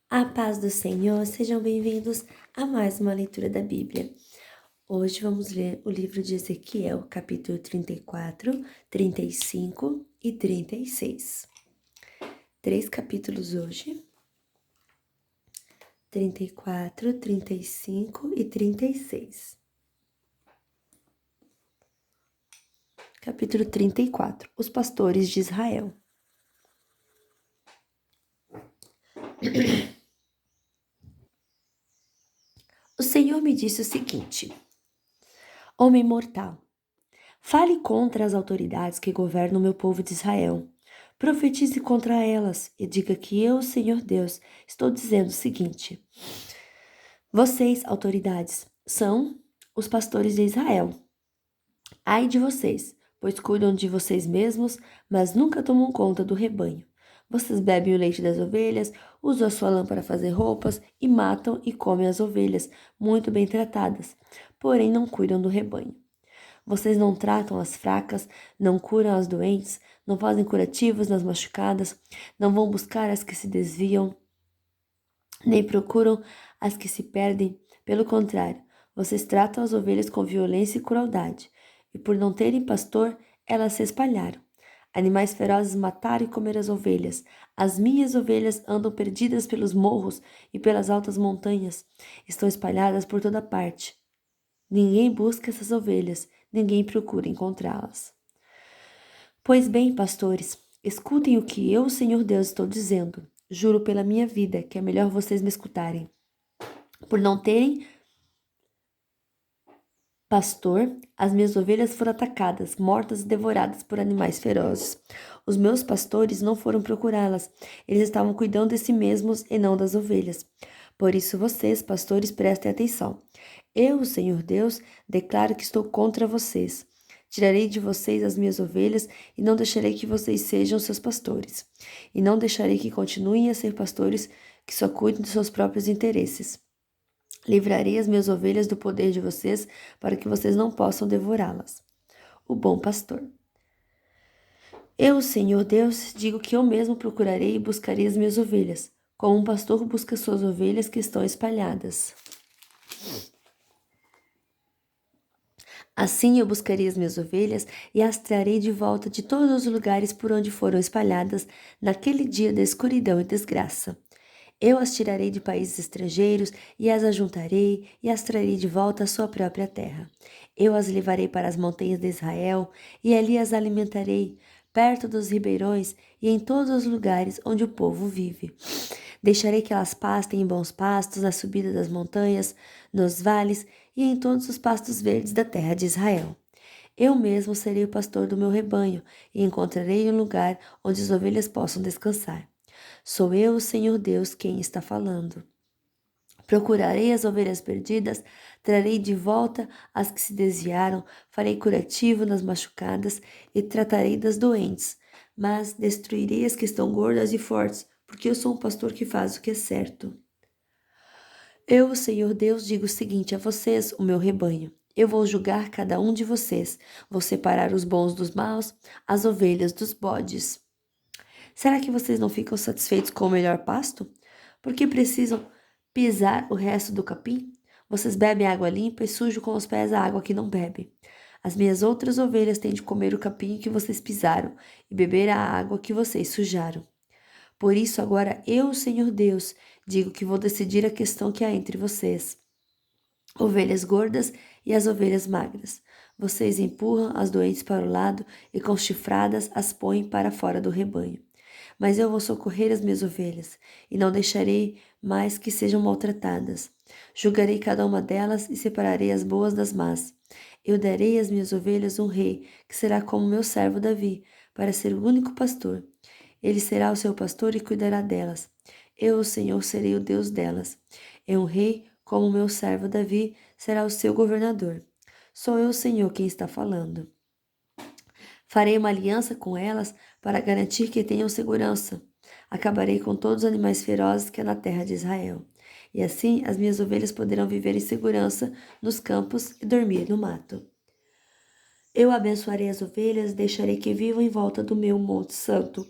A paz do Senhor, sejam bem-vindos a mais uma leitura da Bíblia. Hoje vamos ler o livro de Ezequiel, capítulo 34, 35 e 36. 3 capítulos hoje: 34, 35 e 36. Capítulo 34: Os pastores de Israel. O Senhor me disse o seguinte: Homem mortal, fale contra as autoridades que governam o meu povo de Israel. Profetize contra elas e diga que eu, Senhor Deus, estou dizendo o seguinte: Vocês, autoridades, são os pastores de Israel. Ai de vocês, pois cuidam de vocês mesmos, mas nunca tomam conta do rebanho. Vocês bebem o leite das ovelhas, usam a sua lã para fazer roupas e matam e comem as ovelhas, muito bem tratadas, porém não cuidam do rebanho. Vocês não tratam as fracas, não curam as doentes, não fazem curativos nas machucadas, não vão buscar as que se desviam, nem procuram as que se perdem. Pelo contrário, vocês tratam as ovelhas com violência e crueldade, e por não terem pastor, elas se espalharam. Animais ferozes mataram e comeram as ovelhas. As minhas ovelhas andam perdidas pelos morros e pelas altas montanhas. Estão espalhadas por toda parte. Ninguém busca essas ovelhas, ninguém procura encontrá-las. Pois bem, pastores, escutem o que eu, Senhor Deus, estou dizendo. Juro pela minha vida que é melhor vocês me escutarem. Por não terem pastor, as minhas ovelhas foram atacadas, mortas e devoradas por animais ferozes. Os meus pastores não foram procurá-las, eles estavam cuidando de si mesmos e não das ovelhas. Por isso vocês, pastores, prestem atenção. Eu, Senhor Deus, declaro que estou contra vocês. Tirarei de vocês as minhas ovelhas e não deixarei que vocês sejam seus pastores. E não deixarei que continuem a ser pastores que só cuidem dos seus próprios interesses. Livrarei as minhas ovelhas do poder de vocês para que vocês não possam devorá-las. O bom pastor. Eu, Senhor Deus, digo que eu mesmo procurarei e buscarei as minhas ovelhas, como um pastor busca suas ovelhas que estão espalhadas. Assim eu buscarei as minhas ovelhas e as trarei de volta de todos os lugares por onde foram espalhadas naquele dia de escuridão e desgraça. Eu as tirarei de países estrangeiros e as ajuntarei e as trarei de volta à sua própria terra. Eu as levarei para as montanhas de Israel e ali as alimentarei, perto dos ribeirões e em todos os lugares onde o povo vive. Deixarei que elas pastem em bons pastos na subida das montanhas, nos vales e em todos os pastos verdes da terra de Israel. Eu mesmo serei o pastor do meu rebanho e encontrarei um lugar onde as ovelhas possam descansar. Sou eu, o Senhor Deus, quem está falando. Procurarei as ovelhas perdidas, trarei de volta as que se desviaram, farei curativo nas machucadas e tratarei das doentes, mas destruirei as que estão gordas e fortes, porque eu sou um pastor que faz o que é certo. Eu, o Senhor Deus, digo o seguinte a vocês, o meu rebanho. Eu vou julgar cada um de vocês, vou separar os bons dos maus, as ovelhas dos bodes. Será que vocês não ficam satisfeitos com o melhor pasto? Por que precisam pisar o resto do capim? Vocês bebem água limpa e sujam com os pés a água que não bebem. As minhas outras ovelhas têm de comer o capim que vocês pisaram e beber a água que vocês sujaram. Por isso, agora eu, Senhor Deus, digo que vou decidir a questão que há entre vocês. Ovelhas gordas e as ovelhas magras. Vocês empurram as doentes para o lado e com chifradas as põem para fora do rebanho. Mas eu vou socorrer as minhas ovelhas, e não deixarei mais que sejam maltratadas. Julgarei cada uma delas e separarei as boas das más. Eu darei às minhas ovelhas um rei, que será como meu servo Davi, para ser o único pastor. Ele será o seu pastor e cuidará delas. Eu, o Senhor, serei o Deus delas. E um rei, como meu servo Davi, será o seu governador. Sou eu, o Senhor, quem está falando. Farei uma aliança com elas para garantir que tenham segurança. Acabarei com todos os animais ferozes que há na terra de Israel. E assim as minhas ovelhas poderão viver em segurança nos campos e dormir no mato. Eu abençoarei as ovelhas e deixarei que vivam em volta do meu monte santo.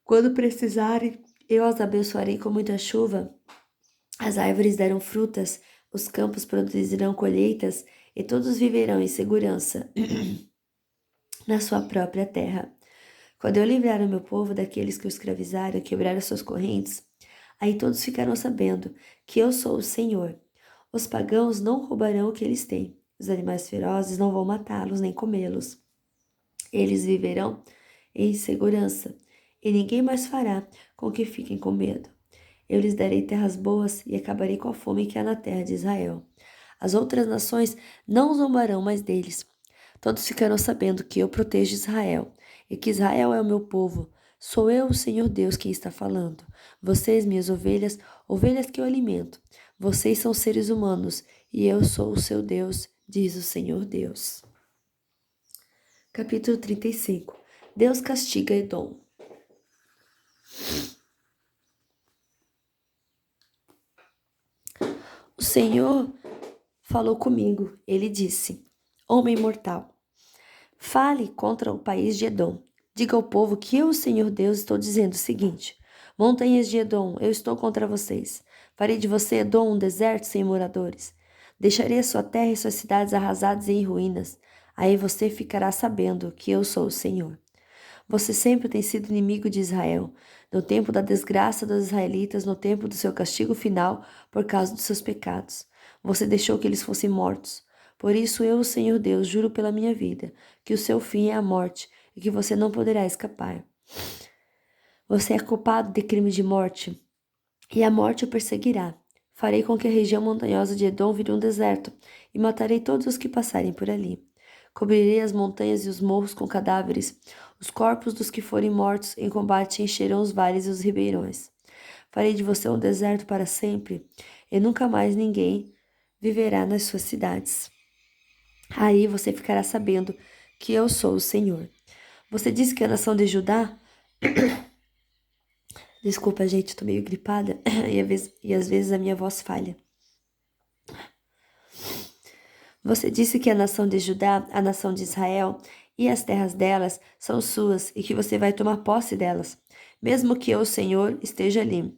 Quando precisarem, Eu as abençoarei com muita chuva, as árvores darão frutas, os campos produzirão colheitas, e todos viverão em segurança na sua própria terra. Quando eu livrar o meu povo daqueles que o escravizaram e quebrar as suas correntes, aí todos ficarão sabendo que eu sou o Senhor. Os pagãos não roubarão o que eles têm. Os animais ferozes não vão matá-los nem comê-los. Eles viverão em segurança, e ninguém mais fará com que fiquem com medo. Eu lhes darei terras boas e acabarei com a fome que há na terra de Israel. As outras nações não zombarão mais deles. Todos ficarão sabendo que eu protejo Israel e que Israel é o meu povo. Sou eu, o Senhor Deus, quem está falando. Vocês, minhas ovelhas, ovelhas que eu alimento. Vocês são seres humanos e eu sou o seu Deus, diz o Senhor Deus. Capítulo 35. Deus castiga Edom. O Senhor falou comigo. Ele disse: Homem mortal, fale contra o país de Edom. Diga ao povo que eu, o Senhor Deus, estou dizendo o seguinte: Montanhas de Edom, eu estou contra vocês. Farei de você, Edom, um deserto sem moradores. Deixarei a sua terra e suas cidades arrasadas e em ruínas. Aí você ficará sabendo que eu sou o Senhor. Você sempre tem sido inimigo de Israel, no tempo da desgraça dos israelitas, no tempo do seu castigo final por causa dos seus pecados. Você deixou que eles fossem mortos. Por isso eu, o Senhor Deus, juro pela minha vida, que o seu fim é a morte e que você não poderá escapar. Você é culpado de crime de morte, e a morte o perseguirá. Farei com que a região montanhosa de Edom vire um deserto, e matarei todos os que passarem por ali. Cobrirei as montanhas e os morros com cadáveres. Os corpos dos que forem mortos em combate encherão os vales e os ribeirões. Farei de você um deserto para sempre, e nunca mais ninguém viverá nas suas cidades. Aí você ficará sabendo que eu sou o Senhor. Você disse que a nação de Judá... Desculpa, gente, tô meio gripada e às vezes a minha voz falha. Você disse que a nação de Judá, a nação de Israel e as terras delas são suas e que você vai tomar posse delas, mesmo que eu, Senhor, esteja ali.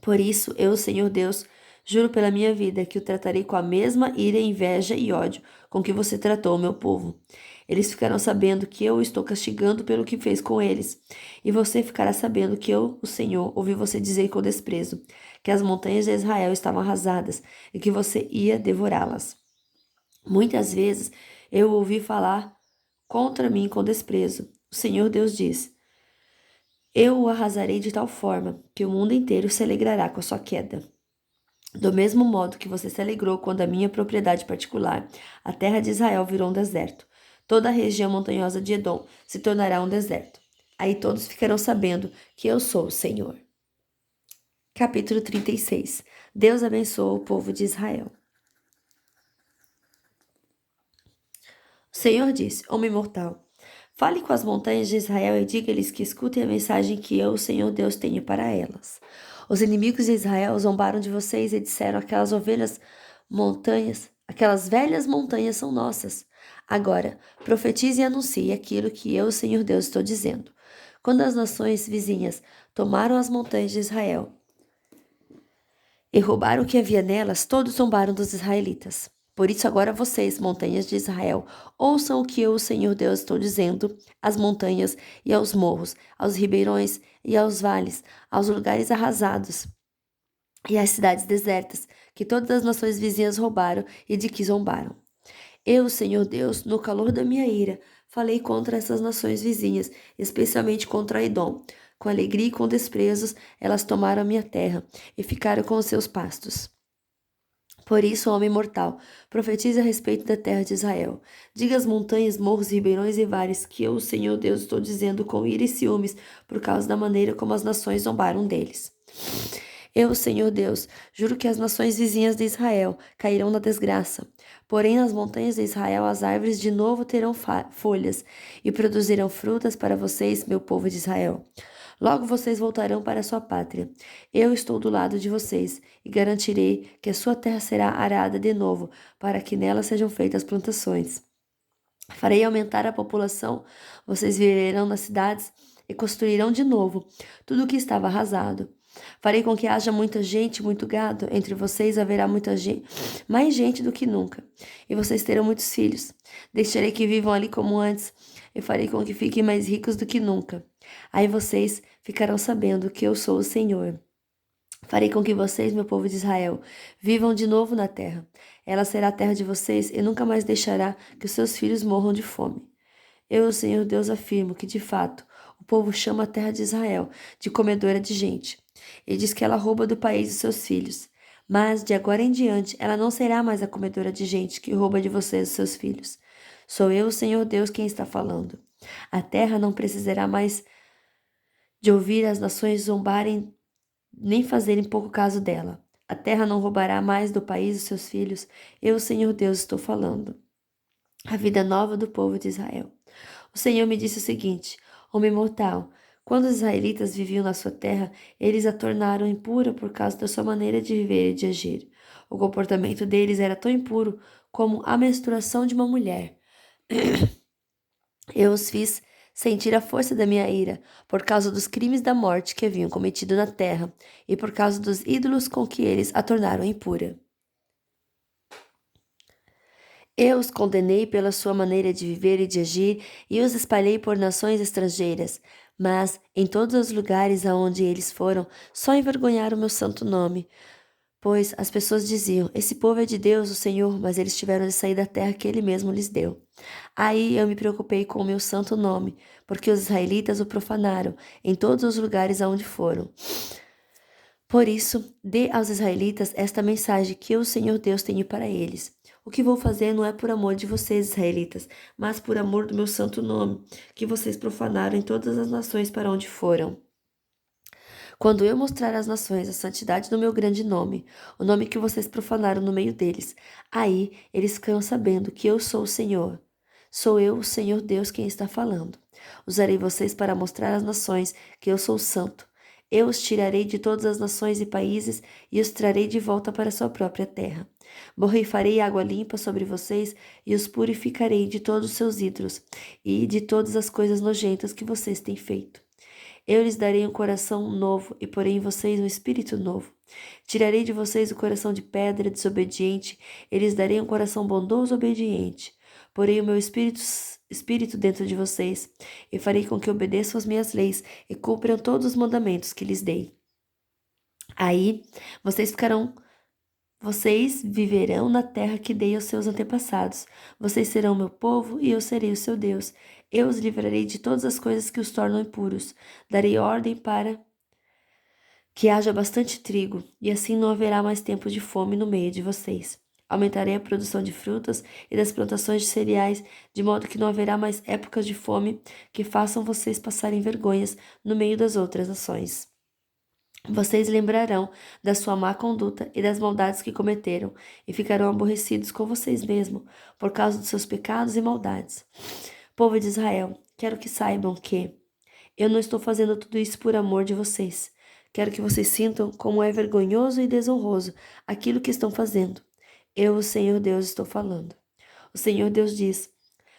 Por isso, eu, Senhor Deus, juro pela minha vida que o tratarei com a mesma ira, inveja e ódio com que você tratou o meu povo. Eles ficarão sabendo que eu estou castigando pelo que fez com eles. E você ficará sabendo que eu, o Senhor, ouvi você dizer com desprezo que as montanhas de Israel estavam arrasadas e que você ia devorá-las. Muitas vezes eu ouvi falar contra mim com desprezo. O Senhor Deus diz: Eu o arrasarei de tal forma que o mundo inteiro se alegrará com a sua queda. Do mesmo modo que você se alegrou quando a minha propriedade particular, a terra de Israel, virou um deserto. Toda a região montanhosa de Edom se tornará um deserto. Aí todos ficarão sabendo que eu sou o Senhor. Capítulo 36. Deus abençoa o povo de Israel. O Senhor disse: Homem mortal, fale com as montanhas de Israel e diga-lhes que escutem a mensagem que eu, o Senhor Deus, tenho para elas. Os inimigos de Israel zombaram de vocês e disseram: aquelas velhas montanhas são nossas. Agora, profetize e anuncie aquilo que eu, o Senhor Deus, estou dizendo. Quando as nações vizinhas tomaram as montanhas de Israel e roubaram o que havia nelas, todos zombaram dos israelitas. Por isso agora vocês, montanhas de Israel, ouçam o que eu, o Senhor Deus, estou dizendo às montanhas e aos morros, aos ribeirões e aos vales, aos lugares arrasados e às cidades desertas, que todas as nações vizinhas roubaram e de que zombaram. Eu, Senhor Deus, no calor da minha ira, falei contra essas nações vizinhas, especialmente contra Edom. Com alegria e com desprezos, elas tomaram a minha terra e ficaram com os seus pastos. Por isso, homem mortal, profetize a respeito da terra de Israel. Diga às montanhas, morros, ribeirões e vales que eu, o Senhor Deus, estou dizendo com ira e ciúmes por causa da maneira como as nações zombaram deles. Eu, Senhor Deus, juro que as nações vizinhas de Israel cairão na desgraça. Porém, nas montanhas de Israel, as árvores de novo terão folhas e produzirão frutas para vocês, meu povo de Israel. Logo vocês voltarão para a sua pátria. Eu estou do lado de vocês e garantirei que a sua terra será arada de novo, para que nela sejam feitas plantações. Farei aumentar a população, vocês viverão nas cidades e construirão de novo tudo o que estava arrasado. Farei com que haja muita gente, muito gado. Entre vocês haverá muita gente, mais gente do que nunca. E vocês terão muitos filhos. Deixarei que vivam ali como antes, e farei com que fiquem mais ricos do que nunca. Aí vocês ficarão sabendo que eu sou o Senhor. Farei com que vocês, meu povo de Israel, vivam de novo na terra. Ela será a terra de vocês e nunca mais deixará que os seus filhos morram de fome. Eu, o Senhor Deus, afirmo que, de fato, o povo chama a terra de Israel de comedora de gente, e diz que ela rouba do país os seus filhos. Mas, de agora em diante, ela não será mais a comedora de gente que rouba de vocês os seus filhos. Sou eu, o Senhor Deus, quem está falando. A terra não precisará mais de ouvir as nações zombarem nem fazerem pouco caso dela. A terra não roubará mais do país os seus filhos. Eu, o Senhor Deus, estou falando. A vida nova do povo de Israel. O Senhor me disse o seguinte: homem mortal, quando os israelitas viviam na sua terra, eles a tornaram impura por causa da sua maneira de viver e de agir. O comportamento deles era tão impuro como a menstruação de uma mulher. Eu os fiz sentir a força da minha ira, por causa dos crimes da morte que haviam cometido na terra, e por causa dos ídolos com que eles a tornaram impura. Eu os condenei pela sua maneira de viver e de agir, e os espalhei por nações estrangeiras. Mas, em todos os lugares aonde eles foram, só envergonharam o meu santo nome. Pois as pessoas diziam: esse povo é de Deus, o Senhor, mas eles tiveram de sair da terra que ele mesmo lhes deu. Aí eu me preocupei com o meu santo nome, porque os israelitas o profanaram em todos os lugares aonde foram. Por isso, dê aos israelitas esta mensagem que eu, Senhor Deus, tenho para eles. O que vou fazer não é por amor de vocês, israelitas, mas por amor do meu santo nome, que vocês profanaram em todas as nações para onde foram. Quando eu mostrar às nações a santidade do meu grande nome, o nome que vocês profanaram no meio deles, aí eles ficarão sabendo que eu sou o Senhor. Sou eu, o Senhor Deus, quem está falando. Usarei vocês para mostrar às nações que eu sou santo. Eu os tirarei de todas as nações e países e os trarei de volta para sua própria terra. Borrifarei água limpa sobre vocês e os purificarei de todos os seus ídolos e de todas as coisas nojentas que vocês têm feito. Eu lhes darei um coração novo e porei em vocês um espírito novo. Tirarei de vocês o coração de pedra, desobediente, e lhes darei um coração bondoso e obediente. Porei o meu espírito dentro de vocês, e farei com que obedeçam as minhas leis e cumpram todos os mandamentos que lhes dei. Aí vocês viverão na terra que dei aos seus antepassados. Vocês serão meu povo e eu serei o seu Deus. Eu os livrarei de todas as coisas que os tornam impuros. Darei ordem para que haja bastante trigo, e assim não haverá mais tempo de fome no meio de vocês. Aumentarei a produção de frutas e das plantações de cereais, de modo que não haverá mais épocas de fome que façam vocês passarem vergonhas no meio das outras nações. Vocês lembrarão da sua má conduta e das maldades que cometeram, e ficarão aborrecidos com vocês mesmos, por causa dos seus pecados e maldades. Povo de Israel, quero que saibam que eu não estou fazendo tudo isso por amor de vocês. Quero que vocês sintam como é vergonhoso e desonroso aquilo que estão fazendo. Eu, o Senhor Deus, estou falando. O Senhor Deus diz: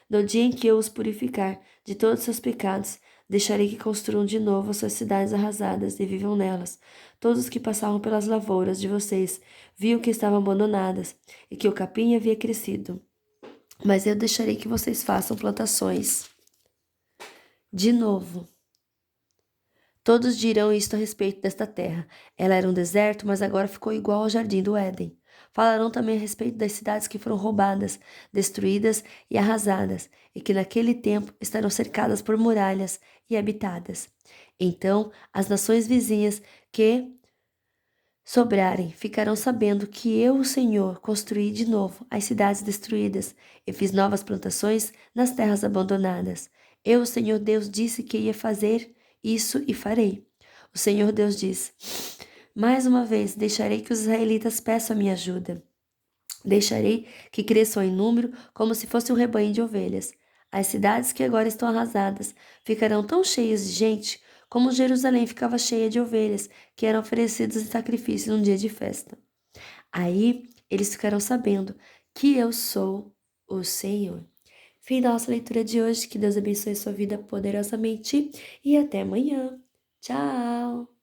no dia em que eu os purificar de todos os seus pecados, deixarei que construam de novo as suas cidades arrasadas e vivam nelas. Todos os que passavam pelas lavouras de vocês viam que estavam abandonadas e que o capim havia crescido. Mas eu deixarei que vocês façam plantações de novo. Todos dirão isto a respeito desta terra. Ela era um deserto, mas agora ficou igual ao jardim do Éden. Falarão também a respeito das cidades que foram roubadas, destruídas e arrasadas, e que naquele tempo estarão cercadas por muralhas e habitadas. Então, as nações vizinhas que sobrarem ficarão sabendo que eu, o Senhor, construí de novo as cidades destruídas e fiz novas plantações nas terras abandonadas. Eu, o Senhor Deus, disse que ia fazer isso e farei. O Senhor Deus diz: mais uma vez deixarei que os israelitas peçam a minha ajuda. Deixarei que cresçam em número como se fosse um rebanho de ovelhas. As cidades que agora estão arrasadas ficarão tão cheias de gente como Jerusalém ficava cheia de ovelhas que eram oferecidas em sacrifício num dia de festa. Aí eles ficarão sabendo que eu sou o Senhor. Fim da nossa leitura de hoje. Que Deus abençoe sua vida poderosamente e até amanhã. Tchau!